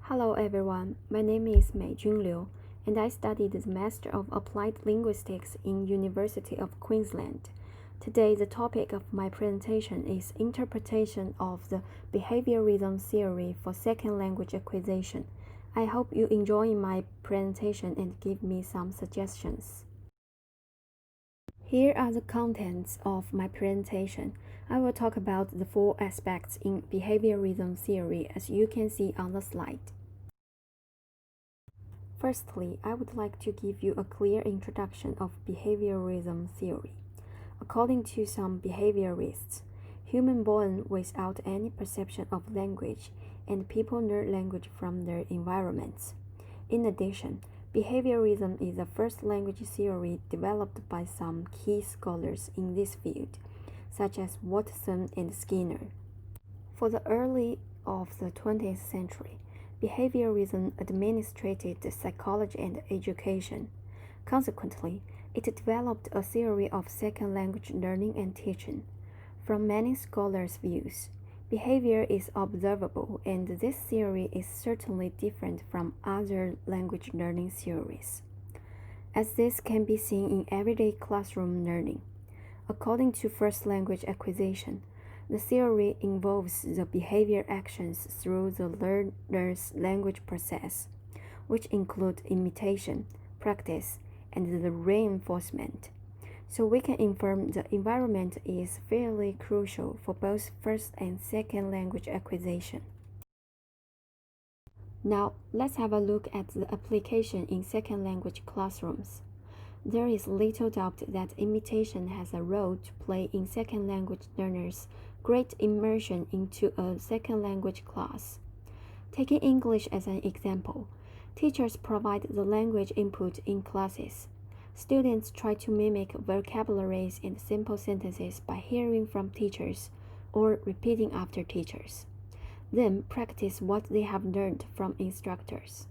Hello everyone, my name is Meijun Liu, and I studied the Master of Applied Linguistics in University of Queensland. Today the topic of my presentation is interpretation of the behaviorism theory for second language acquisition. I hope you enjoy my presentation and give me some suggestions. Here are the contents of my presentation. I will talk about the four aspects in behaviorism theory as you can see on the slide. Firstly, I would like to give you a clear introduction of behaviorism theory. According to some behaviorists, humans born without any perception of language, and people learn language from their environments. In addition, behaviorism is the first language theory developed by some key scholars in this field, such as Watson and Skinner. For the early of the 20th century, behaviorism administrated psychology and education. Consequently, it developed a theory of second language learning and teaching. From many scholars' views, behavior is observable, and this theory is certainly different from other language learning theories, as this can be seen in everyday classroom learning. According to first language acquisition, the theory involves the behavior actions through the learner's language process, which include imitation, practice, and the reinforcement. So we can infer the environment is fairly crucial for both first and second language acquisition. Now, let's have a look at the application in second language classrooms. There is little doubt that imitation has a role to play in second language learners' great immersion into a second language class. Taking English as an example, teachers provide the language input in classes. Students try to mimic vocabularies and simple sentences by hearing from teachers or repeating after teachers. Then practice what they have learned from instructors.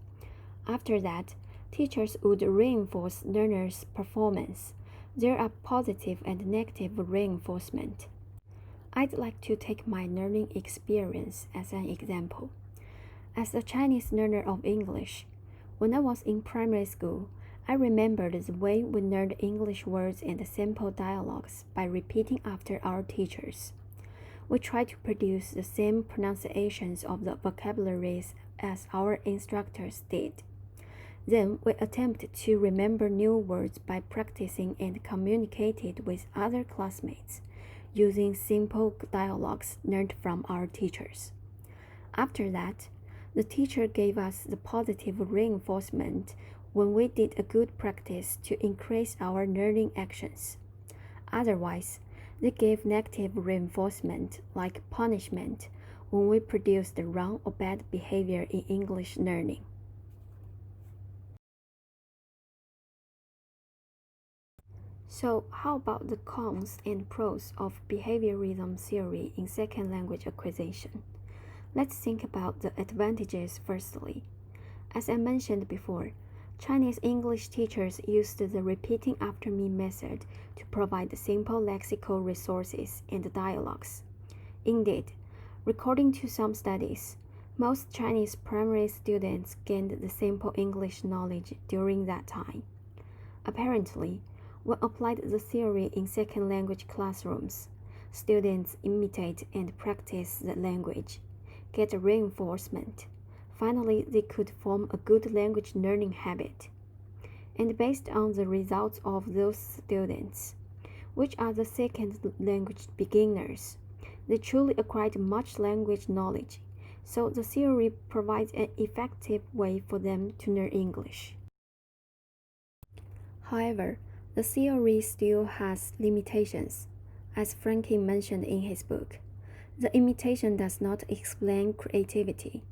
After that, teachers would reinforce learners' performance. There are positive and negative reinforcement. I'd like to take my learning experience as an example. As a Chinese learner of English, when I was in primary school, I remembered the way we learned English words and simple dialogues by repeating after our teachers. We tried to produce the same pronunciations of the vocabularies as our instructors did. Then we attempted to remember new words by practicing and communicated with other classmates, using simple dialogues learned from our teachers. After that, the teacher gave us the positive reinforcement when we did a good practice to increase our learning actions. Otherwise, they gave negative reinforcement like punishment when we produced the wrong or bad behavior in English learning. So, how about the cons and pros of behaviorism theory in second language acquisition? Let's think about the advantages firstly. As I mentioned before, Chinese English teachers used the repeating after me method to provide simple lexical resources and dialogues. Indeed, according to some studies, most Chinese primary students gained the simple English knowledge during that time. Apparently, when applied the theory in second language classrooms, students imitate and practice the language, get reinforcement. Finally, they could form a good language learning habit. And based on the results of those students, which are the second language beginners, they truly acquired much language knowledge. So the theory provides an effective way for them to learn English. However, the theory still has limitations, as Frankie mentioned in his book. The imitation does not explain creativity.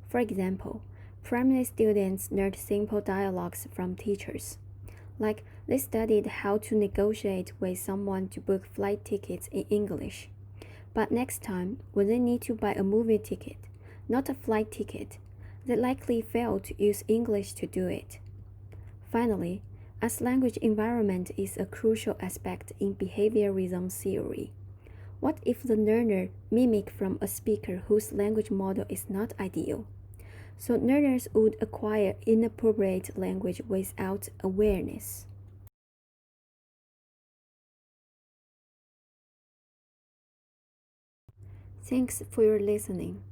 For example, primary students learned simple dialogues from teachers, like they studied how to negotiate with someone to book flight tickets in English. But next time, when they need to buy a movie ticket, not a flight ticket, they likely fail to use English to do it. Finally, as language environment is a crucial aspect in behaviorism theory, what if the learner mimic from a speaker whose language model is not ideal? so learners would acquire inappropriate language without awareness. Thanks for your listening.